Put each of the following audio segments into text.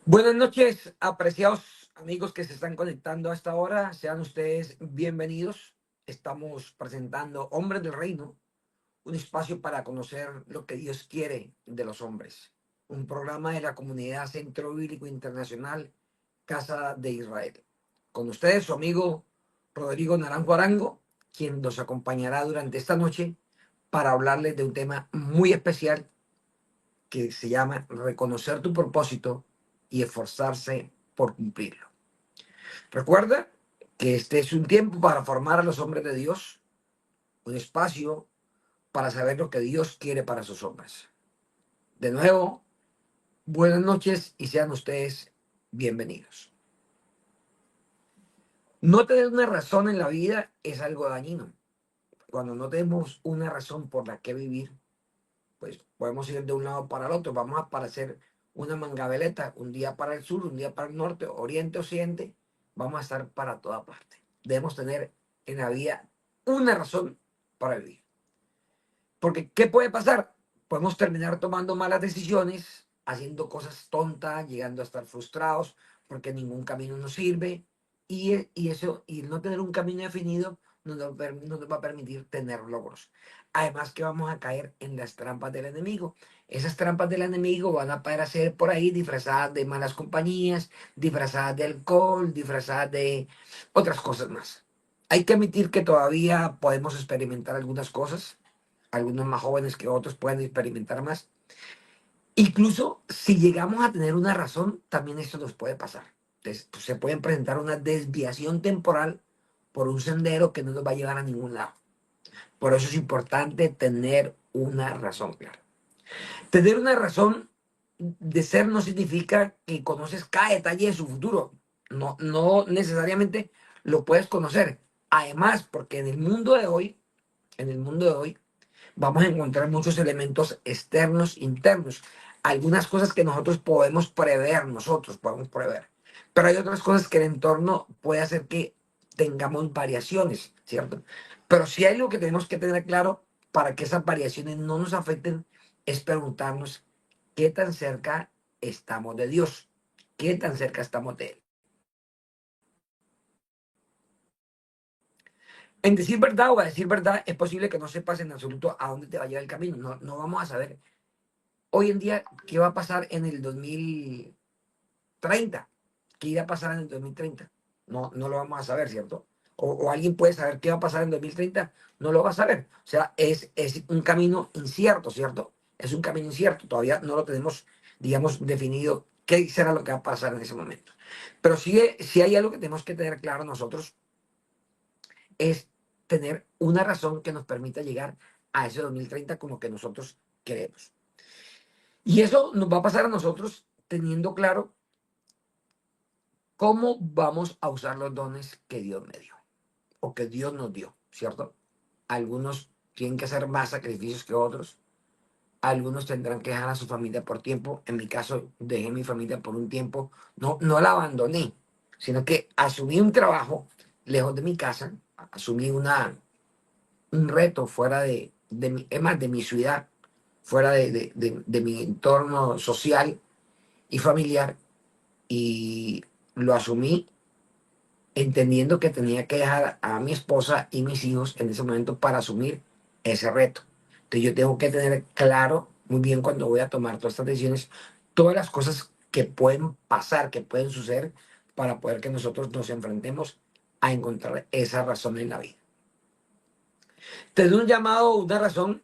Buenas noches, apreciados amigos que se están conectando a esta hora. Sean ustedes bienvenidos. Estamos presentando Hombres del Reino, un espacio para conocer lo que Dios quiere de los hombres. Un programa de la comunidad Centro Bíblico Internacional, Casa de Israel. Con ustedes, su amigo Rodrigo Naranjo Arango, quien nos acompañará durante esta noche para hablarles de un tema muy especial que se llama reconocer tu propósito y esforzarse por cumplirlo. Recuerda que este es un tiempo para formar a los hombres de Dios, un espacio para saber lo que Dios quiere para sus hombres. De nuevo, buenas noches y sean ustedes bienvenidos. No tener una razón en la vida es algo dañino. Cuando no tenemos una razón por la que vivir, pues podemos ir de un lado para el otro. Vamos a parecer una mangabeleta, un día para el sur, un día para el norte, oriente, occidente. Vamos a estar para toda parte. Debemos tener en la vida una razón para vivir. Porque, ¿qué puede pasar? Podemos terminar tomando malas decisiones, haciendo cosas tontas, llegando a estar frustrados porque ningún camino nos sirve. Y no tener un camino definido no nos va a permitir tener logros. Además que vamos a caer en las trampas del enemigo. Esas trampas del enemigo van a aparecer por ahí disfrazadas de malas compañías, disfrazadas de alcohol, disfrazadas de otras cosas más. Hay que admitir que todavía podemos experimentar algunas cosas. Algunos más jóvenes que otros pueden experimentar más. Incluso si llegamos a tener una razón, también esto nos puede pasar. Entonces, pues, se puede presentar una desviación temporal por un sendero que no nos va a llevar a ningún lado. Por eso es importante tener una razón clara. Tener una razón de ser no significa que conoces cada detalle de su futuro. No necesariamente lo puedes conocer. Además, porque en el mundo de hoy, vamos a encontrar muchos elementos externos, internos. Algunas cosas que nosotros podemos prever. Pero hay otras cosas que el entorno puede hacer que tengamos variaciones, ¿cierto? Pero si hay algo que tenemos que tener claro para que esas variaciones no nos afecten, es preguntarnos qué tan cerca estamos de Dios, qué tan cerca estamos de Él. En decir verdad o a decir verdad, es posible que no sepas en absoluto a dónde te va a llevar el camino. No vamos a saber hoy en día qué va a pasar en el 2030, qué irá a pasar en el 2030. No lo vamos a saber, ¿cierto? O alguien puede saber qué va a pasar en 2030, no lo va a saber. O sea, es un camino incierto, ¿cierto? Es un camino incierto, todavía no lo tenemos, digamos, definido qué será lo que va a pasar en ese momento. Pero sí hay algo que tenemos que tener claro nosotros, es tener una razón que nos permita llegar a ese 2030 como que nosotros queremos. Y eso nos va a pasar a nosotros teniendo claro cómo vamos a usar los dones que Dios me dio o que Dios nos dio, ¿cierto? Algunos tienen que hacer más sacrificios que otros. Algunos tendrán que dejar a su familia por tiempo. En mi caso, dejé mi familia por un tiempo. No la abandoné, sino que asumí un trabajo lejos de mi casa, asumí un reto fuera es más, de mi ciudad, fuera de mi entorno social y familiar, y lo asumí entendiendo que tenía que dejar a mi esposa y mis hijos en ese momento para asumir ese reto. Entonces yo tengo que tener claro muy bien cuando voy a tomar todas estas decisiones, todas las cosas que pueden pasar, que pueden suceder, para poder que nosotros nos enfrentemos a encontrar esa razón en la vida. Tener un llamado o una razón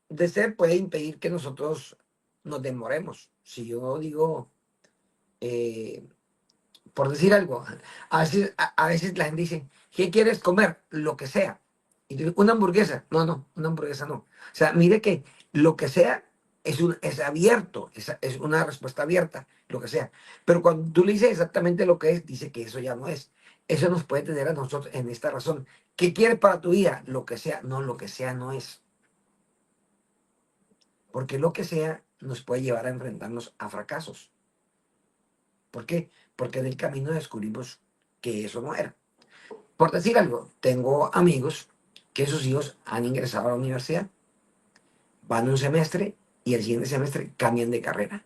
de ser puede impedir que nosotros nos demoremos. Si yo digo, eh, por decir algo, a veces la gente dice, ¿qué quieres comer? Lo que sea. Y yo digo, una hamburguesa. No, una hamburguesa no. O sea, mire que lo que sea es abierto, es una respuesta abierta, lo que sea. Pero cuando tú le dices exactamente lo que es, dice que eso ya no es. Eso nos puede tener a nosotros en esta razón. ¿Qué quieres para tu vida? Lo que sea. No, lo que sea no es. Porque lo que sea nos puede llevar a enfrentarnos a fracasos. ¿Por qué? Porque en el camino descubrimos que eso no era. Por decir algo, tengo amigos que sus hijos han ingresado a la universidad, van un semestre y el siguiente semestre cambian de carrera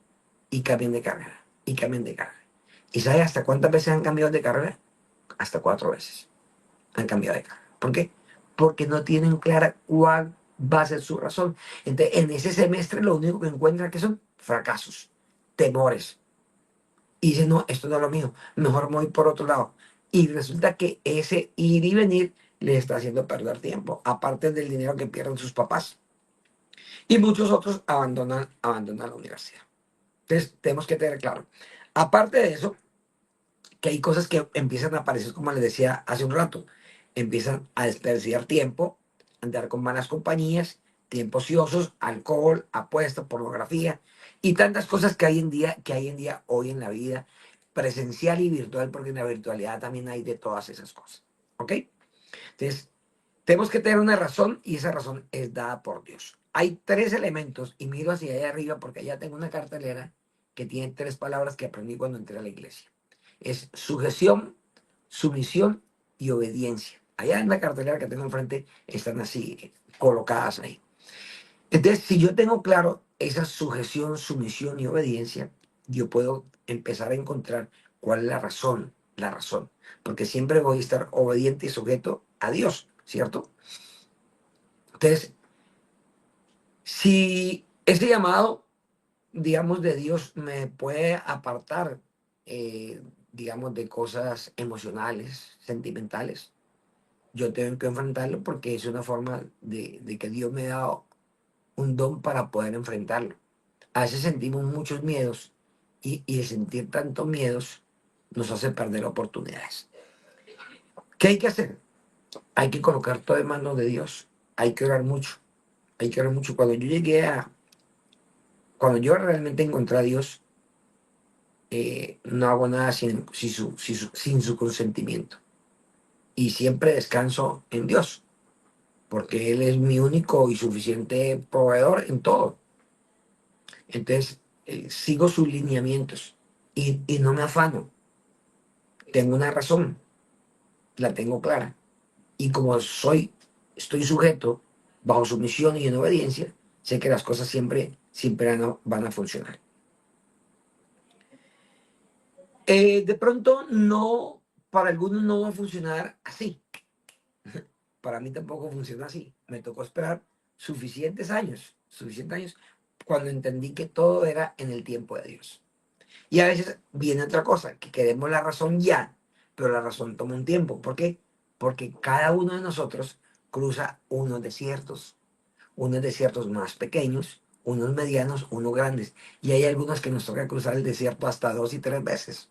y cambian de carrera. y cambien de carrera. ¿Y sabe hasta cuántas veces han cambiado de carrera? Hasta 4 veces han cambiado de carrera. ¿Por qué? Porque no tienen clara cuál va a ser su razón. Entonces, en ese semestre lo único que encuentran que son fracasos, temores. Y dicen, no, esto no es lo mío, mejor me voy por otro lado. Y resulta que ese ir y venir les está haciendo perder tiempo, aparte del dinero que pierden sus papás. Y muchos otros abandonan la universidad. Entonces, tenemos que tener claro. Aparte de eso, que hay cosas que empiezan a aparecer, como les decía hace un rato, empiezan a desperdiciar tiempo, andar con malas compañías, tiempos ociosos, alcohol, apuestas, pornografía y tantas cosas que hay en día hoy en la vida presencial y virtual, porque en la virtualidad también hay de todas esas cosas. ¿Ok? Entonces, tenemos que tener una razón y esa razón es dada por Dios. Hay 3 elementos y miro hacia allá arriba porque allá tengo una cartelera que tiene 3 palabras que aprendí cuando entré a la iglesia. Es sujeción, sumisión y obediencia. Allá en la cartelera que tengo enfrente están así colocadas ahí. Entonces, si yo tengo claro esa sujeción, sumisión y obediencia, yo puedo empezar a encontrar cuál es la razón, porque siempre voy a estar obediente y sujeto a Dios, ¿cierto? Entonces, si ese llamado, digamos, de Dios me puede apartar, digamos, de cosas emocionales, sentimentales, yo tengo que enfrentarlo porque es una forma de que Dios me ha dado un don para poder enfrentarlo. A veces sentimos muchos miedos y el sentir tantos miedos nos hace perder oportunidades. ¿Qué hay que hacer? Hay que colocar todo en manos de Dios. Hay que orar mucho. Hay que orar mucho. Cuando yo realmente encontré a Dios, no hago nada sin su consentimiento. Y siempre descanso en Dios, porque Él es mi único y suficiente proveedor en todo. Entonces, sigo sus lineamientos y no me afano. Tengo una razón, la tengo clara. Y como estoy sujeto bajo sumisión y en obediencia, sé que las cosas siempre van a funcionar. De pronto, no, para algunos no va a funcionar así. Para mí tampoco funciona así. Me tocó esperar suficientes años, cuando entendí que todo era en el tiempo de Dios. Y a veces viene otra cosa, que queremos la razón ya, pero la razón toma un tiempo. ¿Por qué? Porque cada uno de nosotros cruza unos desiertos más pequeños, unos medianos, unos grandes. Y hay algunos que nos toca cruzar el desierto hasta 2 y 3 veces.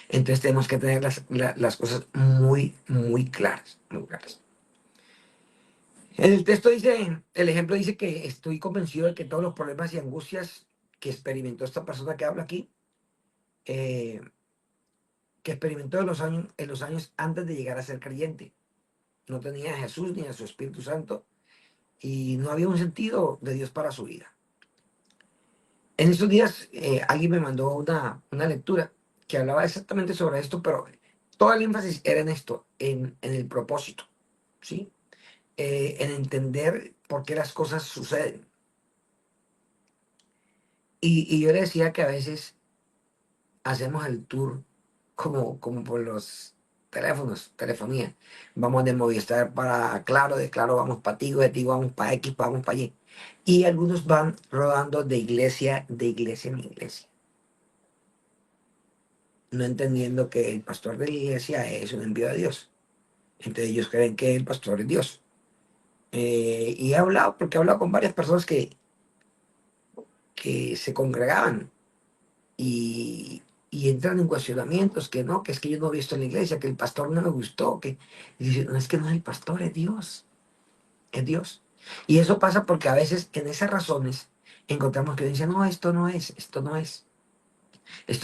Entonces tenemos que tener las cosas muy, muy claras, muy claras. El ejemplo dice que estoy convencido de que todos los problemas y angustias que experimentó esta persona que habla aquí, eh, que experimentó en los años antes de llegar a ser creyente. No tenía a Jesús ni a su Espíritu Santo y no había un sentido de Dios para su vida. En estos días alguien me mandó una lectura que hablaba exactamente sobre esto, pero todo el énfasis era en esto, en el propósito, ¿sí? En entender por qué las cosas suceden. Y yo le decía que a veces hacemos el tour como por los teléfonos, telefonía. Vamos de Movistar para Claro, de Claro vamos para Tigo, de Tigo vamos para X, vamos para Y. Y algunos van rodando de iglesia en iglesia, no entendiendo que el pastor de la iglesia es un envío de Dios. Entonces ellos creen que el pastor es Dios. Y he hablado con varias personas que se congregaban y entran en cuestionamientos, que no, que es que yo no he visto en la iglesia, que el pastor no me gustó, y dicen, no, es que no es el pastor, es Dios, es Dios. Y eso pasa porque a veces en esas razones encontramos que dicen, no, esto no es,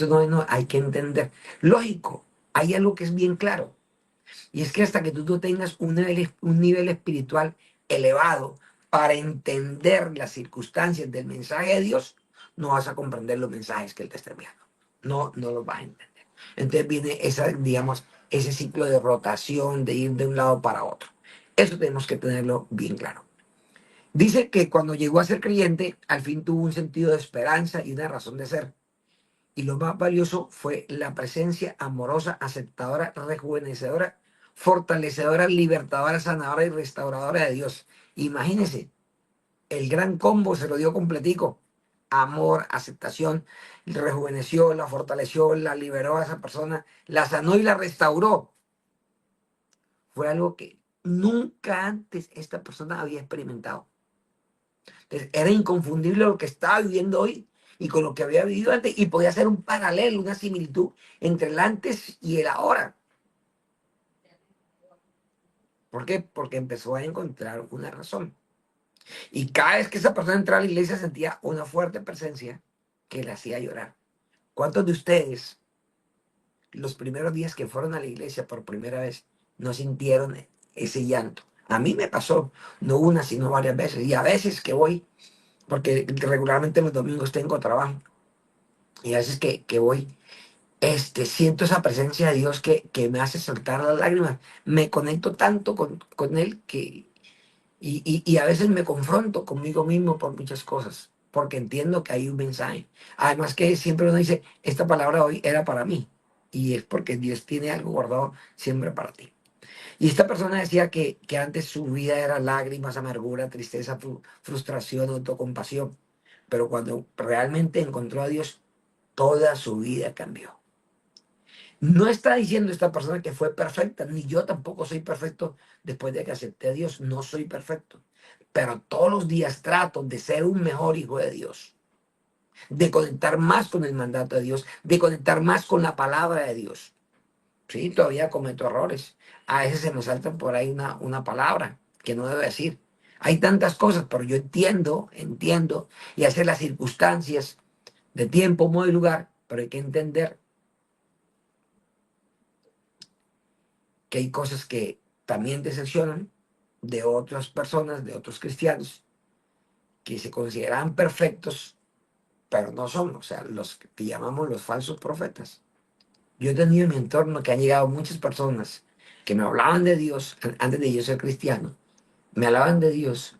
no, hay que entender. Lógico, hay algo que es bien claro, y es que hasta que tú no tengas un nivel espiritual elevado para entender las circunstancias del mensaje de Dios, no vas a comprender los mensajes que Él te está enviando. No los vas a entender. Entonces viene digamos, ese ciclo de rotación, de ir de un lado para otro. Eso tenemos que tenerlo bien claro. Dice que cuando llegó a ser creyente, al fin tuvo un sentido de esperanza y una razón de ser. y lo más valioso fue la presencia amorosa, aceptadora, rejuvenecedora, fortalecedora, libertadora, sanadora y restauradora de Dios. Imagínense, el gran combo se lo dio completico. Amor, aceptación, rejuveneció, la fortaleció, la liberó a esa persona, la sanó y la restauró. Fue algo que nunca antes esta persona había experimentado. Entonces, era inconfundible lo que estaba viviendo hoy y con lo que había vivido antes, y podía ser un paralelo, una similitud entre el antes y el ahora. ¿Por qué? Porque empezó a encontrar una razón. Y cada vez que esa persona entraba a la iglesia sentía una fuerte presencia que le hacía llorar. ¿Cuántos de ustedes, los primeros días que fueron a la iglesia por primera vez, no sintieron ese llanto? A mí me pasó, no una, sino varias veces. Y a veces que voy, porque regularmente los domingos tengo trabajo, y a veces que voy, siento esa presencia de Dios que me hace soltar las lágrimas. Me conecto tanto con Él y a veces me confronto conmigo mismo por muchas cosas, porque entiendo que hay un mensaje. Además que siempre uno dice, esta palabra hoy era para mí, y es porque Dios tiene algo guardado siempre para ti. Y esta persona decía que antes su vida era lágrimas, amargura, tristeza, frustración, autocompasión, pero cuando realmente encontró a Dios, toda su vida cambió. No está diciendo esta persona que fue perfecta, ni yo tampoco soy perfecto después de que acepté a Dios, no soy perfecto. Pero todos los días trato de ser un mejor hijo de Dios, de conectar más con el mandato de Dios, de conectar más con la palabra de Dios. Sí, todavía cometo errores. A veces se me salta por ahí una palabra que no debo decir. Hay tantas cosas, pero yo entiendo, y hacer las circunstancias de tiempo, modo y lugar, pero hay que entender que hay cosas que también decepcionan de otras personas, de otros cristianos, que se consideran perfectos, pero no son, o sea, los que llamamos los falsos profetas. Yo he tenido en mi entorno que han llegado muchas personas que me hablaban de Dios antes de yo ser cristiano, me hablaban de Dios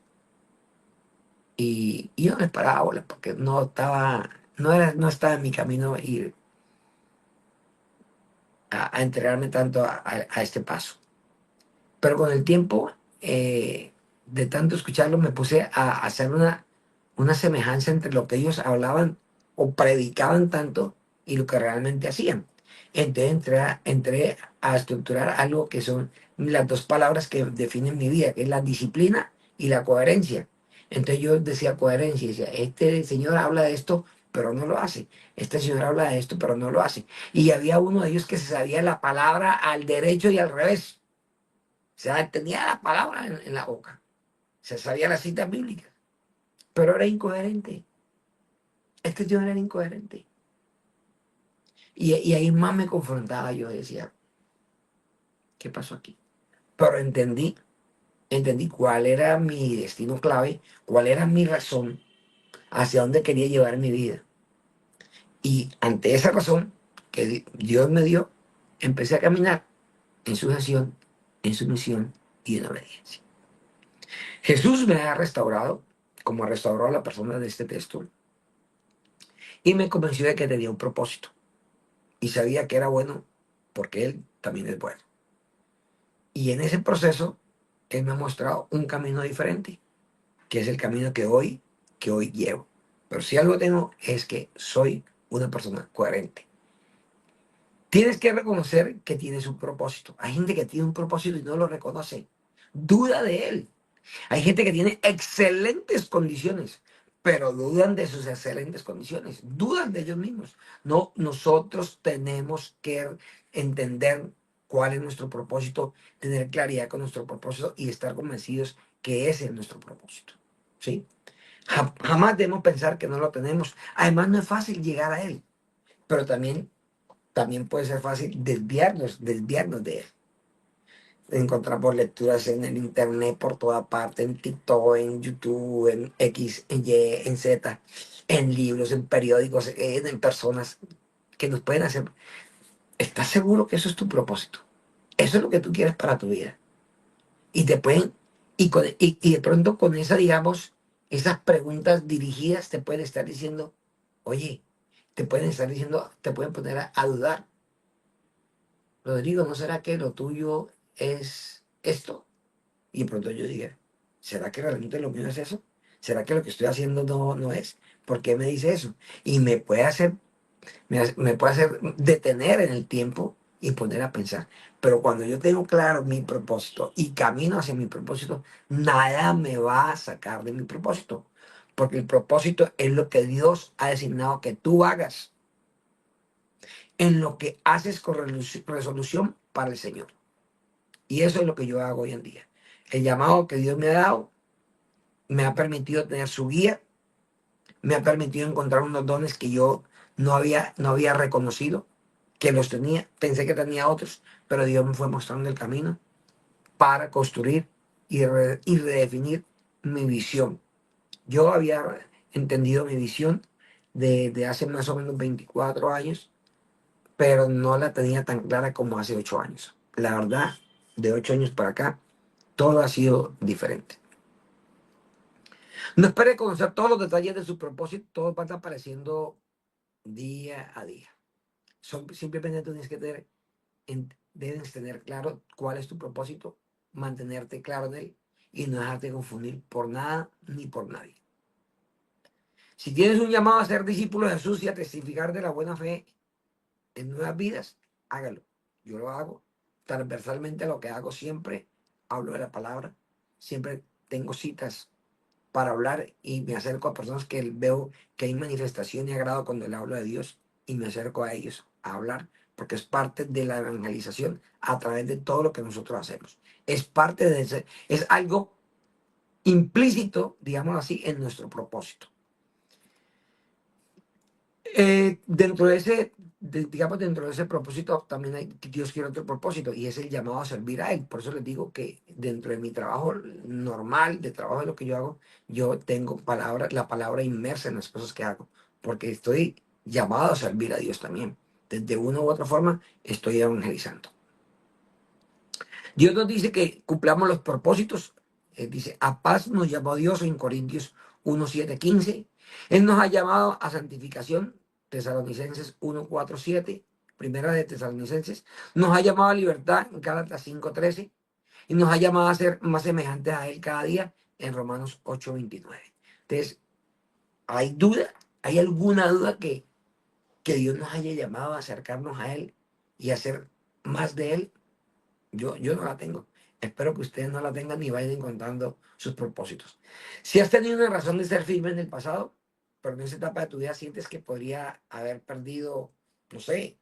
y yo no les paraba bola porque no estaba en mi camino ir a entregarme tanto a este paso. Pero con el tiempo, de tanto escucharlo, me puse a hacer una semejanza entre lo que ellos hablaban o predicaban tanto y lo que realmente hacían. Entonces entré a estructurar algo que son las dos palabras que definen mi vida, que es la disciplina y la coherencia. Entonces yo decía coherencia, y decía, este señor habla de esto, pero no lo hace. Este señor habla de esto, pero no lo hace. Y había uno de ellos que se sabía la palabra al derecho y al revés. O sea, tenía la palabra en la boca. Se sabía las citas bíblicas, pero era incoherente. Este tío era incoherente. Y ahí más me confrontaba. Yo decía, ¿qué pasó aquí? Pero entendí cuál era mi destino clave, cuál era mi razón, hacia dónde quería llevar mi vida. Y ante esa razón que Dios me dio, empecé a caminar en su gestión, en su misión y en obediencia. Jesús me ha restaurado, como restauró a la persona de este texto, y me convenció de que tenía un propósito. Y sabía que era bueno porque Él también es bueno. Y en ese proceso, Él me ha mostrado un camino diferente, que es el camino que hoy llevo. Pero si algo tengo es que soy una persona coherente. Tienes que reconocer que tienes un propósito. Hay gente que tiene un propósito y no lo reconoce. Duda de él. Hay gente que tiene excelentes condiciones, pero dudan de sus excelentes condiciones, dudan de ellos mismos. No, nosotros tenemos que entender cuál es nuestro propósito, tener claridad con nuestro propósito y estar convencidos que ese es nuestro propósito. ¿Sí? Jamás debemos pensar que no lo tenemos. Además, no es fácil llegar a él, pero también puede ser fácil desviarnos de él. Encontramos lecturas en el internet por toda parte, en TikTok, en YouTube, en X, en Y, en Z, en libros, en periódicos, en personas que nos pueden hacer. ¿Estás seguro que eso es tu propósito? Eso es lo que tú quieres para tu vida. Y te pueden, y de pronto con esa, digamos, esas preguntas dirigidas te pueden estar diciendo, oye, te pueden estar diciendo, te pueden poner a dudar. Rodrigo, ¿no será que lo tuyo es esto? Y de pronto yo diga, ¿será que realmente lo mío es eso? ¿Será que lo que estoy haciendo no es? ¿Por qué me dice eso? Y me puede hacer detener en el tiempo y poner a pensar. Pero cuando yo tengo claro mi propósito y camino hacia mi propósito, nada me va a sacar de mi propósito. Porque el propósito es lo que Dios ha designado que tú hagas, en lo que haces con resolución para el Señor. Y eso es lo que yo hago hoy en día. El llamado que Dios me ha dado me ha permitido tener su guía, me ha permitido encontrar unos dones que yo no había reconocido que los tenía, pensé que tenía otros, pero Dios me fue mostrando el camino para construir y redefinir mi visión. Yo había entendido mi visión de hace más o menos 24 años, pero no la tenía tan clara como hace 8 años. La verdad, de 8 años para acá, todo ha sido diferente. No espere conocer todos los detalles de su propósito, todos van apareciendo día a día. Simplemente tienes que debes tener claro cuál es tu propósito, mantenerte claro en él y no dejarte confundir por nada ni por nadie. Si tienes un llamado a ser discípulo de Jesús y a testificar de la buena fe en nuevas vidas, hágalo. Yo lo hago transversalmente, lo que hago siempre, hablo de la palabra, siempre tengo citas para hablar y me acerco a personas que veo que hay manifestación y agrado cuando le hablo de Dios y me acerco a ellos a hablar porque es parte de la evangelización a través de todo lo que nosotros hacemos. Es parte de ese, es algo implícito, digamos así, en nuestro propósito. Dentro de ese, digamos, dentro de ese propósito también Dios quiere otro propósito y es el llamado a servir a Él. Por eso les digo que dentro de mi trabajo normal, de trabajo de lo que yo hago, yo tengo la palabra inmersa en las cosas que hago, porque estoy llamado a servir a Dios también. De una u otra forma, estoy evangelizando. Dios nos dice que cumplamos los propósitos. Dice, a paz nos llamó Dios en Corintios 1, 7, 15. Él nos ha llamado a santificación, Tesalonicenses 1, 4, 7. Primera de Tesalonicenses. Nos ha llamado a libertad en Gálatas 5, 13. Y nos ha llamado a ser más semejantes a Él cada día en Romanos 8, 29. Entonces, ¿hay duda? ¿Hay alguna duda que Dios nos haya llamado a acercarnos a Él y a hacer más de Él? Yo no la tengo. Espero que ustedes no la tengan ni vayan encontrando sus propósitos. Si has tenido una razón de ser firme en el pasado, pero en esa etapa de tu vida sientes que podría haber perdido, no sé,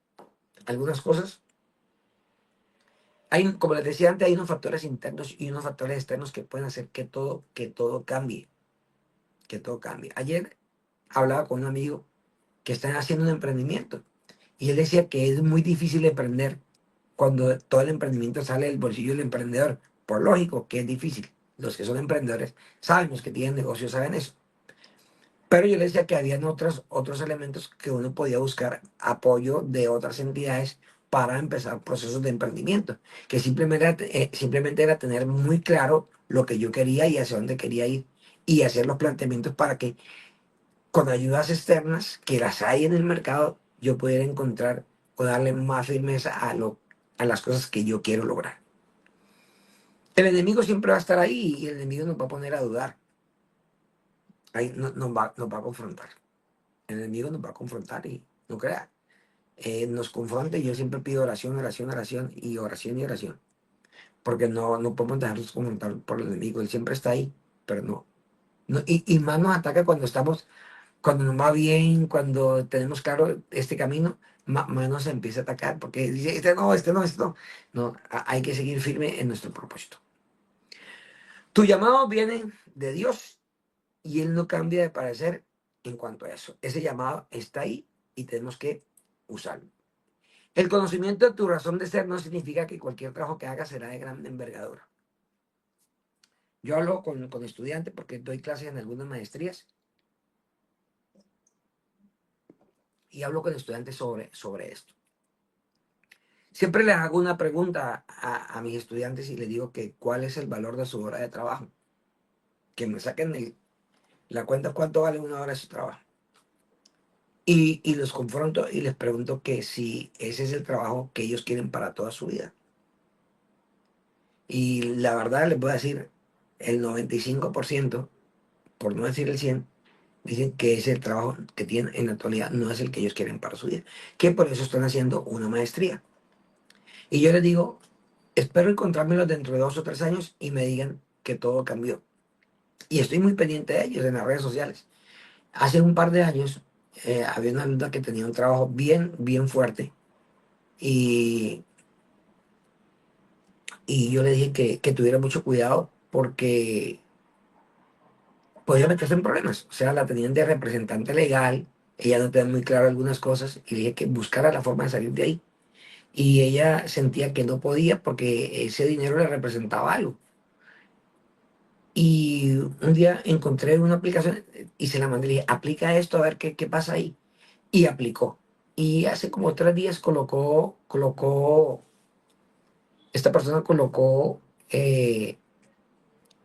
algunas cosas. Como les decía antes, hay unos factores internos y unos factores externos que pueden hacer que todo cambie, que todo cambie. Ayer hablaba con un amigo que está haciendo un emprendimiento y él decía que es muy difícil emprender cuando todo el emprendimiento sale del bolsillo del emprendedor. Por lógico que es difícil. Los que son emprendedores saben, los que tienen negocios saben eso. Pero yo le decía que habían otros elementos que uno podía buscar apoyo de otras entidades para empezar procesos de emprendimiento, que simplemente era tener muy claro lo que yo quería y hacia dónde quería ir y hacer los planteamientos para que con ayudas externas, que las hay en el mercado, yo pudiera encontrar o darle más firmeza a las cosas que yo quiero lograr. El enemigo siempre va a estar ahí y el enemigo nos va a poner a dudar. Ahí nos va a confrontar. El enemigo nos va a confrontar y no crea. Nos confronta y yo siempre pido oración, oración, oración y oración y oración. Porque no podemos dejarnos confrontar por el enemigo. Él siempre está ahí, pero y más nos ataca cuando nos va bien, cuando tenemos claro este camino, más nos empieza a atacar, porque dice, este no, este no, este no. No, hay que seguir firme en nuestro propósito. Tu llamado viene de Dios y Él no cambia de parecer en cuanto a eso. Ese llamado está ahí y tenemos que usarlo. El conocimiento de tu razón de ser no significa que cualquier trabajo que hagas será de gran envergadura. Yo hablo con estudiantes porque doy clases en algunas maestrías y hablo con estudiantes sobre esto. Siempre les hago una pregunta a mis estudiantes y les digo que cuál es el valor de su hora de trabajo. Que me saquen la cuenta cuánto vale una hora de su trabajo. Y los confronto y les pregunto que si ese es el trabajo que ellos quieren para toda su vida. Y la verdad les voy a decir, el 95%, por no decir el 100%, dicen que ese trabajo que tienen en la actualidad no es el que ellos quieren para su vida, que por eso están haciendo una maestría. Y yo les digo, espero encontrármelos dentro de 2 o 3 años y me digan que todo cambió. Y estoy muy pendiente de ellos en las redes sociales. Hace un par de años había una alumna que tenía un trabajo bien, bien fuerte y, y yo le dije que tuviera mucho cuidado porque podía meterse en problemas. O sea, la tenían de representante legal, ella no tenía muy claro algunas cosas y le dije que buscara la forma de salir de ahí. Y ella sentía que no podía porque ese dinero le representaba algo. Y un día encontré una aplicación y se la mandé, le dije, aplica esto a ver qué pasa ahí. Y aplicó. Y hace como 3 días esta persona colocó que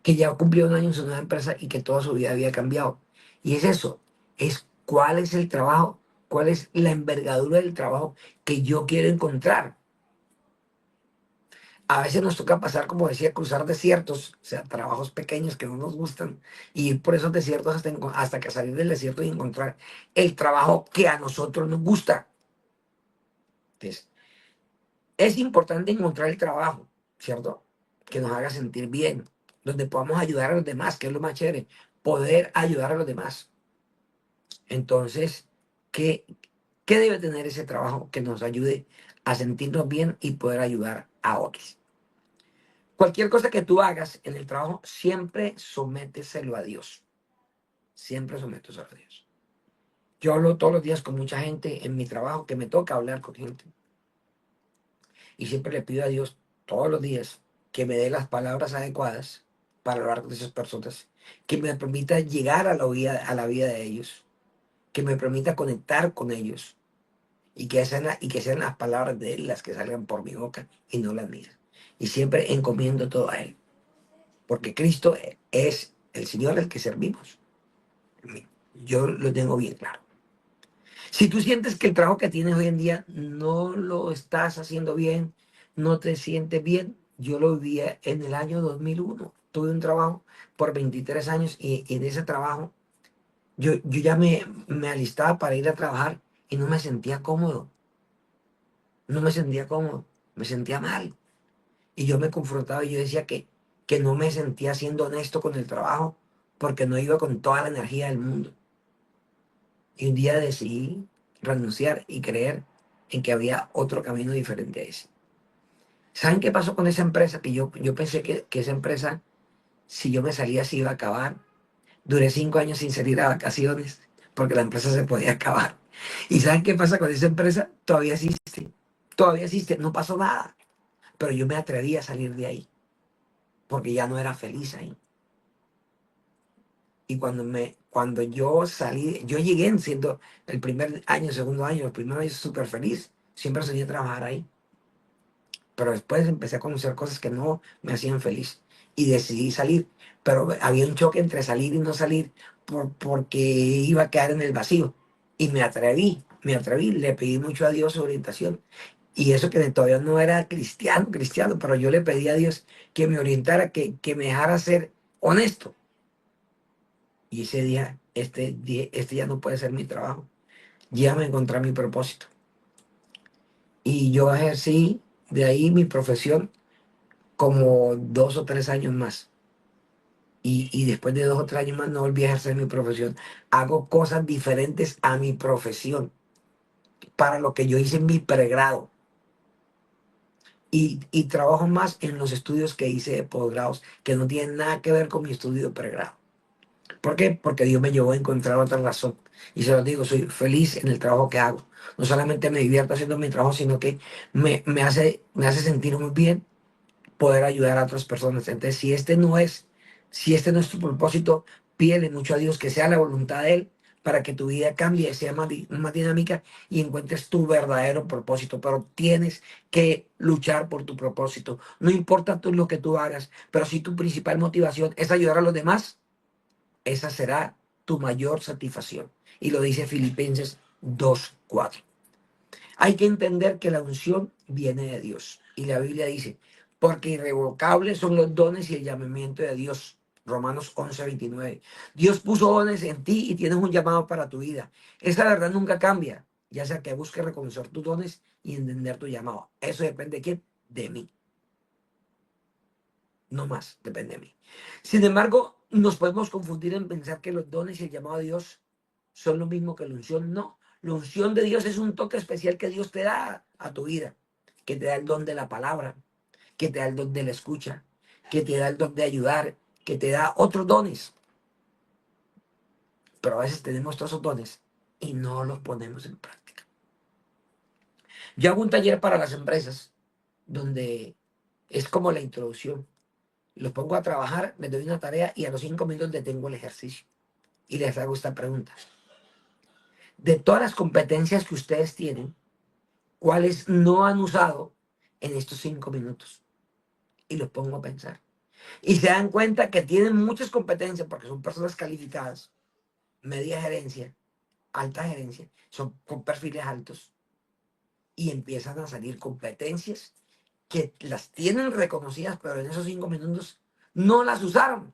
ya cumplió un año en su nueva empresa y que toda su vida había cambiado. Y es eso, es cuál es el trabajo, cuál es la envergadura del trabajo que yo quiero encontrar. A veces nos toca pasar, como decía, cruzar desiertos, o sea, trabajos pequeños que no nos gustan, y ir por esos desiertos hasta que salir del desierto y encontrar el trabajo que a nosotros nos gusta. Entonces, es importante encontrar el trabajo, ¿cierto? Que nos haga sentir bien, donde podamos ayudar a los demás, que es lo más chévere, poder ayudar a los demás. Entonces, ¿qué, qué debe tener ese trabajo que nos ayude a sentirnos bien y poder ayudar a otros? Cualquier cosa que tú hagas en el trabajo, siempre sométeselo a Dios. Siempre sométeselo a Dios. Yo hablo todos los días con mucha gente en mi trabajo, que me toca hablar con gente. Y siempre le pido a Dios todos los días que me dé las palabras adecuadas para hablar con esas personas, que me permita llegar a la vida de ellos, que me permita conectar con ellos y que sean las palabras de Él las que salgan por mi boca y no las mías. Y siempre encomiendo todo a Él, porque Cristo es el Señor al que servimos. Yo lo tengo bien claro. Si tú sientes que el trabajo que tienes hoy en día no lo estás haciendo bien, no te sientes bien, yo lo vivía en el año 2001. Tuve un trabajo por 23 años y en ese trabajo yo ya me alistaba para ir a trabajar y no me sentía cómodo. No me sentía cómodo, me sentía mal. Y yo me confrontaba y yo decía que no me sentía siendo honesto con el trabajo porque no iba con toda la energía del mundo. Y un día decidí renunciar y creer en que había otro camino diferente a ese. ¿Saben qué pasó con esa empresa? Que yo pensé que esa empresa, si yo me salía, se iba a acabar. Duré 5 años sin salir a vacaciones porque la empresa se podía acabar. ¿Y saben qué pasa con esa empresa? Todavía existe, no pasó nada. Pero yo me atreví a salir de ahí porque ya no era feliz ahí. Y cuando yo salí, yo llegué siendo el primer año, segundo año, el primer año súper feliz. Siempre soñé trabajar ahí. Pero después empecé a conocer cosas que no me hacían feliz y decidí salir. Pero había un choque entre salir y no salir porque iba a quedar en el vacío. Y me atreví, le pedí mucho a Dios su orientación. Y eso que todavía no era cristiano, pero yo le pedí a Dios que me orientara, que me dejara ser honesto. Y ese día, este ya no puede ser mi trabajo. Ya me encontré mi propósito. Y yo ejercí de ahí mi profesión como 2 o 3 años más. Y después de 2 o 3 años más no volví a ejercer mi profesión. Hago cosas diferentes a mi profesión, para lo que yo hice en mi pregrado. Y trabajo más en los estudios que hice de posgrados, que no tienen nada que ver con mi estudio de pregrado. ¿Por qué? Porque Dios me llevó a encontrar otra razón. Y se lo digo, soy feliz en el trabajo que hago. No solamente me divierto haciendo mi trabajo, sino que me hace sentir muy bien poder ayudar a otras personas. Entonces, si este no es tu propósito, pídele mucho a Dios que sea la voluntad de Él para que tu vida cambie, sea más dinámica y encuentres tu verdadero propósito. Pero tienes que luchar por tu propósito. No importa lo que tú hagas, pero si tu principal motivación es ayudar a los demás, esa será tu mayor satisfacción. Y lo dice Filipenses 2:4. Hay que entender que la unción viene de Dios. Y la Biblia dice, porque irrevocables son los dones y el llamamiento de Dios. Romanos 11:29. Dios puso dones en ti y tienes un llamado para tu vida. Esa verdad nunca cambia, ya sea que busques reconocer tus dones y entender tu llamado. Eso depende de quién, de mí. No más, depende de mí. Sin embargo, nos podemos confundir en pensar que los dones y el llamado de Dios son lo mismo que la unción. No, la unción de Dios es un toque especial que Dios te da a tu vida, que te da el don de la palabra, que te da el don de la escucha, que te da el don de ayudar, que te da otros dones. Pero a veces tenemos todos esos dones y no los ponemos en práctica. Yo hago un taller para las empresas donde es como la introducción. Los pongo a trabajar, les doy una tarea y a los 5 minutos detengo el ejercicio. Y les hago esta pregunta. De todas las competencias que ustedes tienen, ¿cuáles no han usado en estos 5 minutos? Y los pongo a pensar. Y se dan cuenta que tienen muchas competencias porque son personas calificadas, media gerencia, alta gerencia, son con perfiles altos. Y empiezan a salir competencias que las tienen reconocidas, pero en esos 5 minutos no las usaron.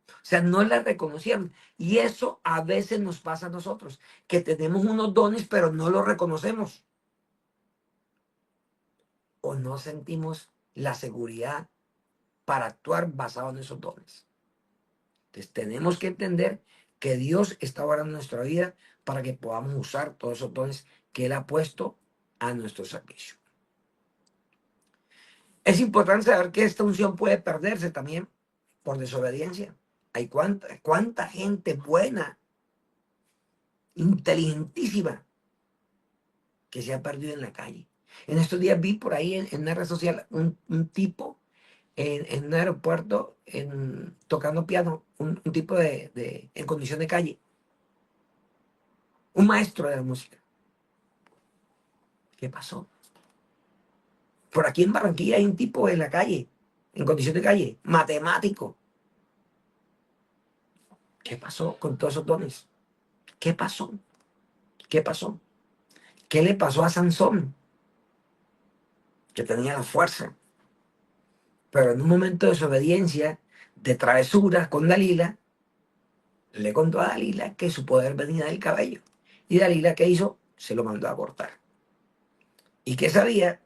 O sea, no las reconocieron. Y eso a veces nos pasa a nosotros, que tenemos unos dones, pero no los reconocemos. O no sentimos la seguridad para actuar basado en esos dones. Entonces, tenemos que entender que Dios está obrando en nuestra vida para que podamos usar todos esos dones que Él ha puesto a nuestro servicio. Es importante saber que esta unción puede perderse también por desobediencia. Hay cuánta gente buena, inteligentísima, que se ha perdido en la calle. En estos días vi por ahí en una red social un tipo en un aeropuerto tocando piano, un tipo en condición de calle, un maestro de la música. ¿Qué pasó? Por aquí en Barranquilla hay un tipo en la calle, en condición de calle, matemático. ¿Qué pasó con todos esos dones? ¿Qué pasó? ¿Qué pasó? ¿Qué le pasó a Sansón? Que tenía la fuerza, pero en un momento de desobediencia, de travesura con Dalila, le contó a Dalila que su poder venía del cabello. Y Dalila, ¿qué hizo? Se lo mandó a cortar. ¿Y qué sabía?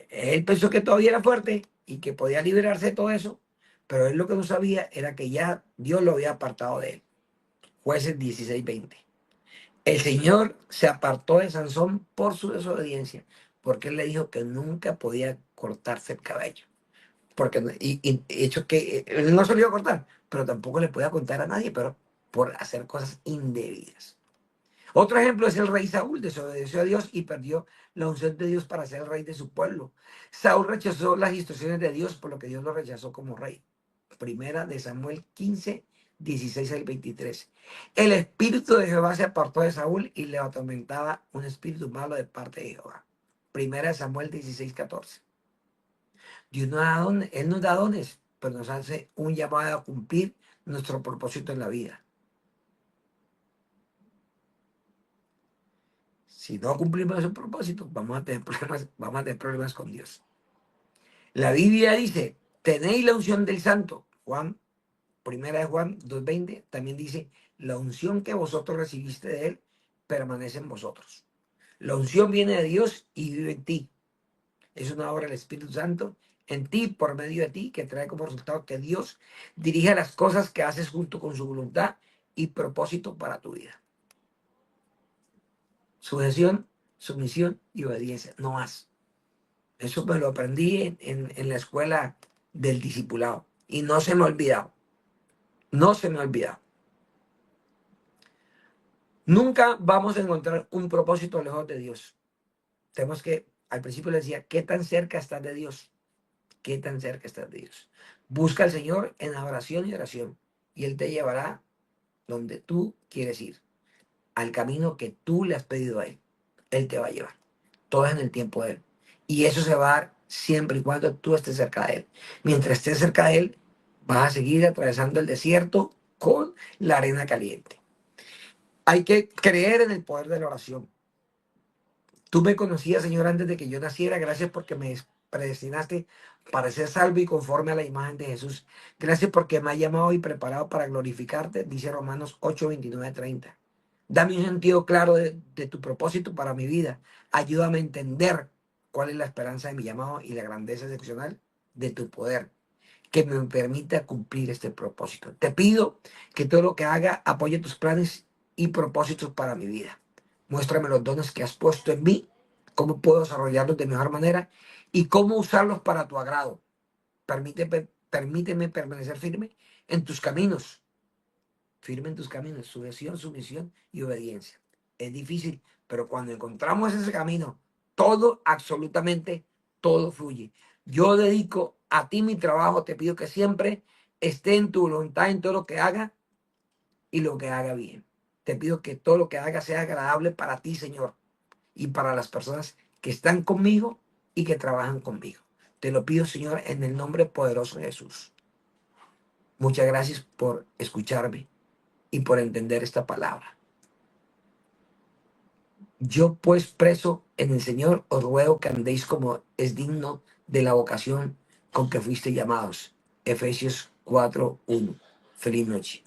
Él pensó que todavía era fuerte y que podía liberarse de todo eso, pero él lo que no sabía era que ya Dios lo había apartado de él. Jueces 16:20. El Señor se apartó de Sansón por su desobediencia, porque él le dijo que nunca podía cortarse el cabello. Porque, y hecho que él no se lo iba a cortar, pero tampoco le podía contar a nadie, pero por hacer cosas indebidas. Otro ejemplo es el rey Saúl, desobedeció a Dios y perdió la unción de Dios para ser el rey de su pueblo. Saúl rechazó las instrucciones de Dios, por lo que Dios lo rechazó como rey. Primera de Samuel 15, 16 al 23. El espíritu de Jehová se apartó de Saúl y le atormentaba un espíritu malo de parte de Jehová. Primera de Samuel 16, 14. Dios nos da dones, Él nos da dones, pero nos hace un llamado a cumplir nuestro propósito en la vida. Si no cumplimos ese propósito, vamos a tener problemas con Dios. La Biblia dice, tenéis la unción del santo. Primera de Juan 2:20, también dice, la unción que vosotros recibiste de él permanece en vosotros. La unción viene de Dios y vive en ti. Es una obra del Espíritu Santo en ti, por medio de ti, que trae como resultado que Dios dirija las cosas que haces junto con su voluntad y propósito para tu vida. Sujeción, sumisión y obediencia, no más. Eso me lo aprendí en la escuela del discipulado y no se me ha olvidado. No se me ha olvidado. Nunca vamos a encontrar un propósito lejos de Dios. Tenemos que, al principio le decía, ¿qué tan cerca estás de Dios? ¿Qué tan cerca estás de Dios? Busca al Señor en adoración y oración y Él te llevará donde tú quieres ir, al camino que tú le has pedido a Él. Él te va a llevar. Todo es en el tiempo de Él. Y eso se va a dar siempre y cuando tú estés cerca de Él. Mientras estés cerca de Él, vas a seguir atravesando el desierto con la arena caliente. Hay que creer en el poder de la oración. Tú me conocías, Señor, antes de que yo naciera. Gracias porque me predestinaste para ser salvo y conforme a la imagen de Jesús. Gracias porque me has llamado y preparado para glorificarte, dice Romanos 8, 29, 30. Dame un sentido claro de tu propósito para mi vida. Ayúdame a entender cuál es la esperanza de mi llamado y la grandeza excepcional de tu poder que me permita cumplir este propósito. Te pido que todo lo que haga apoye tus planes y propósitos para mi vida. Muéstrame los dones que has puesto en mí, cómo puedo desarrollarlos de mejor manera y cómo usarlos para tu agrado. Permíteme permanecer firme en tus caminos, sujeción, sumisión y obediencia. Es difícil, pero cuando encontramos ese camino, todo, absolutamente todo fluye. Yo dedico a ti mi trabajo, te pido que siempre esté en tu voluntad en todo lo que haga y lo que haga bien. Te pido que todo lo que haga sea agradable para ti, Señor, y para las personas que están conmigo y que trabajan conmigo. Te lo pido, Señor, en el nombre poderoso de Jesús. Muchas gracias por escucharme y por entender esta palabra. Yo pues preso en el Señor os ruego que andéis como es digno de la vocación con que fuiste llamados. Efesios 4:1. Feliz noche.